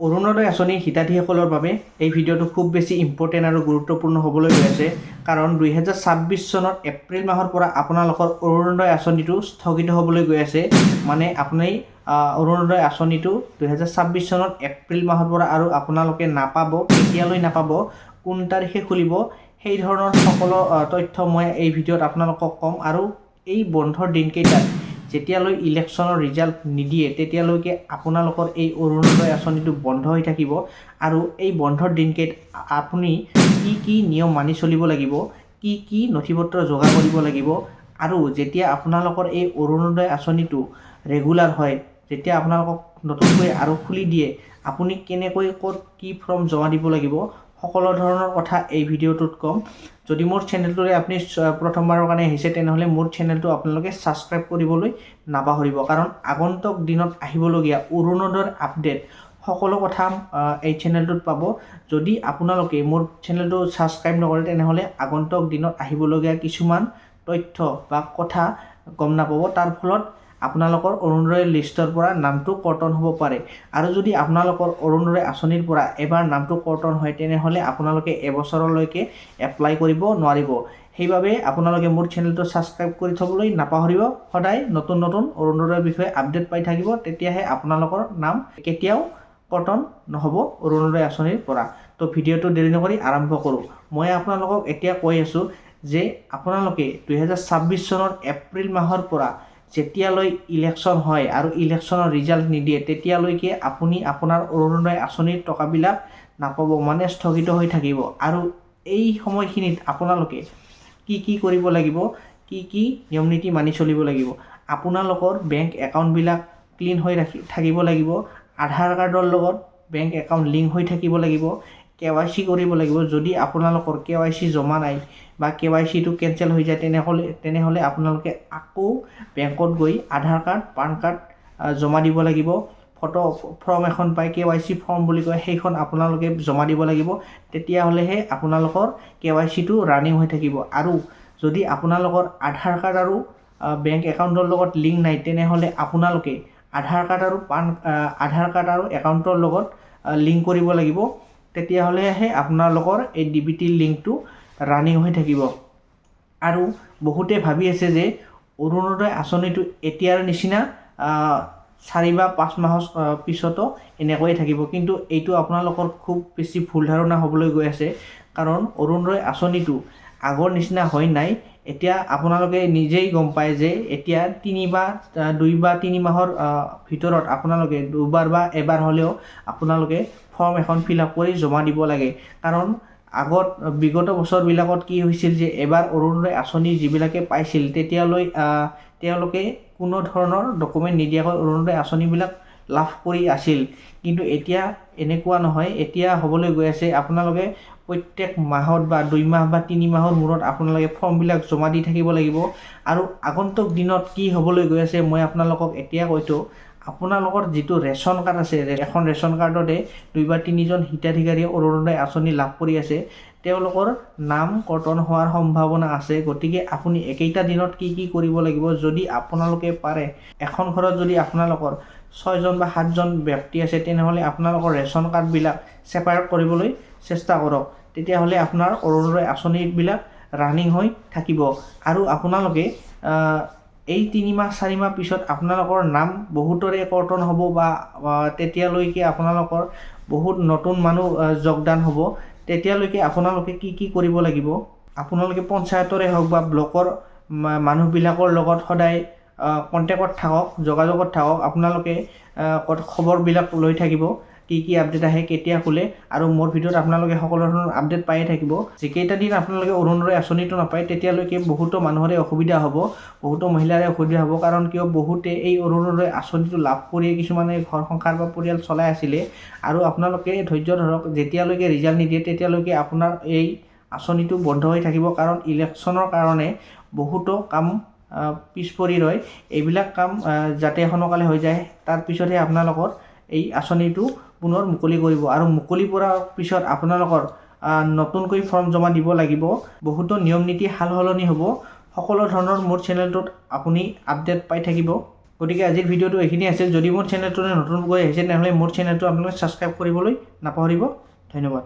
অৰুণোদয় আঁচনিৰ হিতাধিকাৰীসকলৰ বাবে এই ভিডিঅ'টো খুব বেছি ইম্পৰ্টেণ্ট আৰু গুৰুত্বপূৰ্ণ হ'বলৈ গৈ আছে। কাৰণ 2026 চনৰ এপ্ৰিল মাহৰ পৰা আপোনালোকৰ অৰুণোদয় আঁচনিটো স্থগিত হ'বলৈ গৈ আছে। মানে আপুনি অৰুণোদয় আঁচনিটো 2026 চনৰ এপ্ৰিল মাহৰ পৰা আৰু আপোনালোকে নাপাব, কেতিয়ালৈ নাপাব, কোন তাৰিখে খুলিব, সেই ধৰণৰ সকলো তথ্য মই এই ভিডিঅ'ত আপোনালোকক ক'ম। আৰু এই বন্ধৰ দিনকেইটাত যেতিয়ালৈ ইলেকশ্যনৰ ৰিজাল্ট নিদিয়ে তেতিয়ালৈকে আপোনালোকৰ এই অৰুণোদয় আঁচনিটো বন্ধ হৈ থাকিব। আৰু এই বন্ধৰ দিনকেইটাত আপুনি কি নিয়ম মানি চলিব লাগিব, কি নথিপত্ৰ যোগাৰ কৰিব লাগিব, আৰু যেতিয়া আপোনালোকৰ এই অৰুণোদয় আঁচনিটো ৰেগুলাৰ হয়, যেতিয়া আপোনালোকক নতুনকৈ আৰু খুলি দিয়ে, আপুনি কেনেকৈ ক'ত কি ফৰ্ম জমা দিব লাগিব, সকলো ধৰণৰ কথা এই ভিডিঅ'টোত ক'ম। যদি মোৰ চেনেলটোৰে আপুনি প্ৰথমবাৰৰ কাৰণে আহিছে তেনেহ'লে মোৰ চেনেলটো আপোনালোকে ছাবস্ক্ৰাইব কৰিবলৈ নাপাহৰিব। কাৰণ আগন্তুক দিনত আহিবলগীয়া অৰুণোদয়ৰ আপডেট সকলো কথা এই চেনেলটোত পাব। যদি আপোনালোকে মোৰ চেনেলটো ছাবস্ক্ৰাইব নকৰে তেনেহ'লে আগন্তুক দিনত আহিবলগীয়া কিছুমান তথ্য বা কথা গম নাপাব। তাৰ ফলত আপোনালোকৰ অৰুণোদয় লিষ্টৰ পৰা নামটো কৰ্তন হ'ব পাৰে। আৰু যদি আপোনালোকৰ অৰুণোদয় আঁচনিৰ পৰা এবাৰ নামটো কৰ্তন হয় তেনেহ'লে আপোনালোকে এবছৰলৈকে এপ্লাই কৰিব নোৱাৰিব। সেইবাবে আপোনালোকে মোৰ চেনেলটো ছাবস্ক্ৰাইব কৰি থ'বলৈ নাপাহৰিব। সদায় নতুন নতুন অৰুণোদয়ৰ বিষয়ে আপডেট পাই থাকিব, তেতিয়াহে আপোনালোকৰ নাম কেতিয়াও কৰ্তন নহ'ব অৰুণোদয় আঁচনিৰ পৰা। তো ভিডিঅ'টো দেৰি নকৰি আৰম্ভ কৰোঁ। মই আপোনালোকক এতিয়া কৈ আছোঁ যে আপোনালোকে 2026 চনৰ এপ্ৰিল মাহৰ পৰা যেতিয়ালৈ ইলেকশ্যন হয় আৰু ইলেকশ্যনৰ ৰিজাল্ট নিদিয়ে তেতিয়ালৈকে আপুনি আপোনাৰ অৰুণোদয় আঁচনিৰ টকাবিলাক নাপাব, মানে স্থগিত হৈ থাকিব। আৰু এই সময়খিনিত আপোনালোকে কি কৰিব লাগিব, কি নিয়ম নীতি মানি চলিব লাগিব। আপোনালোকৰ বেংক একাউণ্টবিলাক ক্লিন হৈ থাকিব লাগিব, আধাৰ কাৰ্ডৰ লগত বেংক একাউণ্ট লিংক হৈ থাকিব লাগিব, KYC কৰিব লাগিব। যদি আপোনালোকৰ KYC জমা নাই বা KYCটো কেঞ্চেল হৈ যায় তেনেহ'লে আপোনালোকে আকৌ বেংকত গৈ আধাৰ কাৰ্ড, পান কাৰ্ড জমা দিব লাগিব। ফটো ফৰ্ম এখন পায়, KYC ফৰ্ম বুলি কয়, সেইখন আপোনালোকে জমা দিব লাগিব। তেতিয়াহ'লেহে আপোনালোকৰ KYCটো ৰানিং হৈ থাকিব। আৰু যদি আপোনালোকৰ আধাৰ কাৰ্ড আৰু বেংক একাউণ্টৰ লগত লিংক নাই তেনেহ'লে আপোনালোকে আধাৰ কাৰ্ড আৰু একাউণ্টৰ লগত লিংক কৰিব লাগিব। তেতিয়াহ'লেহে আপোনালোকৰ এই DBT লিংকটো ৰানিং হৈ থাকিব। আৰু বহুতে ভাবি আছে যে অৰুণোদয় আঁচনিটো এতিয়াৰ নিচিনা 4 বা 5 মাহৰ পিছতো এনেকৈয়ে থাকিব, কিন্তু এইটো আপোনালোকৰ খুব বেছি ভুল ধাৰণা হ'বলৈ গৈ আছে। কাৰণ অৰুণোদয় আঁচনিটো আগৰ নিচিনা হৈ নাই। এতিয়া আপোনালোকে নিজেই গম পায় যে এতিয়া 2 বা 3 মাহৰ ভিতৰত আপোনালোকে দুবাৰ বা এবাৰ হ'লেও আপোনালোকে ফৰ্ম এখন ফিল আপ কৰি জমা দিব লাগে। কাৰণ বিগত বছৰবিলাকত কি হৈছিল যে এবাৰ অৰুণোদয় আঁচনি যিবিলাকে পাইছিল তেতিয়ালৈ তেওঁলোকে কোনো ধৰণৰ ডকুমেণ্ট নিদিয়াকৈ অৰুণোদয় আঁচনিবিলাক লাভ কৰি আছিল। কিন্তু এতিয়া এনেকুৱা নহয়। এতিয়া হ'বলৈ গৈ আছে আপোনালোকে প্ৰত্যেক মাহত বা 2 মাহ বা 3 মাহৰ মূৰত আপোনালোকে ফৰ্মবিলাক জমা দি থাকিব লাগিব। আৰু আগন্তুক দিনত কি হ'বলৈ গৈ আছে মই আপোনালোকক এতিয়া কৈছোঁ। আপোনালোকৰ যিটো ৰেচন কাৰ্ড আছে, এখন ৰেচন কাৰ্ডতে 2 বা 3জন হিতাধিকাৰীয়ে অৰুণোদয় আঁচনি লাভ কৰি আছে, তেওঁলোকৰ নাম কৰ্তন হোৱাৰ সম্ভাৱনা আছে। গতিকে আপুনি একেইটা দিনত কি কৰিব লাগিব, যদি আপোনালোকে পাৰে, এখন ঘৰত যদি আপোনালোকৰ 6জন বা 7জন ব্যক্তি আছে তেনেহ'লে আপোনালোকৰ ৰেচন কাৰ্ডবিলাক ছেপাৰেট কৰিবলৈ চেষ্টা কৰক। তেতিয়াহ'লে আপোনাৰ অৰুণোদয় আঁচনিবিলাক ৰানিং হৈ থাকিব। আৰু আপোনালোকে এই 3 মাহ 4 মাহ পিছত আপোনালোকৰ নাম বহুতৰে কৰ্তন হ'ব বা তেতিয়ালৈকে আপোনালোকৰ বহুত নতুন মানুহ যোগদান হ'ব। তেতিয়ালৈকে আপোনালোকে কি কৰিব লাগিব, আপোনালোকে পঞ্চায়তৰে হওক বা ব্লকৰ মানুহবিলাকৰ লগত সদায় কণ্টেক্টত থাকক, যোগাযোগত থাকক। আপোনালোকে খবৰবিলাক লৈ থাকিব, কি আপডেট আহে, কেতিয়া খোলে। আৰু মোৰ ভিডিঅ'ত আপোনালোকে সকলো ধৰণৰ আপডেট পায়ে থাকিব। যিকেইটা দিন আপোনালোকে অৰুণোদয় আঁচনিটো নাপায় তেতিয়ালৈকে বহুতো মানুহৰে অসুবিধা হ'ব, বহুতো মহিলাৰে অসুবিধা হ'ব। কাৰণ কিয়, বহুতে এই অৰুণোদয় আঁচনিটো লাভ কৰিয়ে কিছুমানে ঘৰ সংসাৰ বা পৰিয়াল চলাই আছিলে। আৰু আপোনালোকে ধৈৰ্য ধৰক, যেতিয়ালৈকে ৰিজাল্ট নিদিয়ে তেতিয়ালৈকে আপোনাৰ এই আঁচনিটো বন্ধ হৈ থাকিব। কাৰণ ইলেকশ্যনৰ কাৰণে বহুতো কাম পিছ পৰি ৰয়। এইবিলাক কাম যাতে সোনকালে হৈ যায়, তাৰপিছতহে আপোনালোকৰ এই আঁচনিটো পুনৰ মুকলি কৰিব। আৰু মুকলি কৰাৰ পিছত আপোনালোকৰ নতুনকৈ ফৰ্ম জমা দিব লাগিব। বহুতো নিয়ম নীতি সাল সলনি হ'ব। সকলো ধৰণৰ মোৰ চেনেলটোত আপুনি আপডেট পাই থাকিব। গতিকে আজিৰ ভিডিঅ'টো এইখিনি আছিল। যদি মোৰ চেনেলটো নতুনকৈ আহিছে তেনেহ'লে মোৰ চেনেলটো আপোনালোকে ছাবস্ক্ৰাইব কৰিবলৈ নাপাহৰিব। ধন্যবাদ।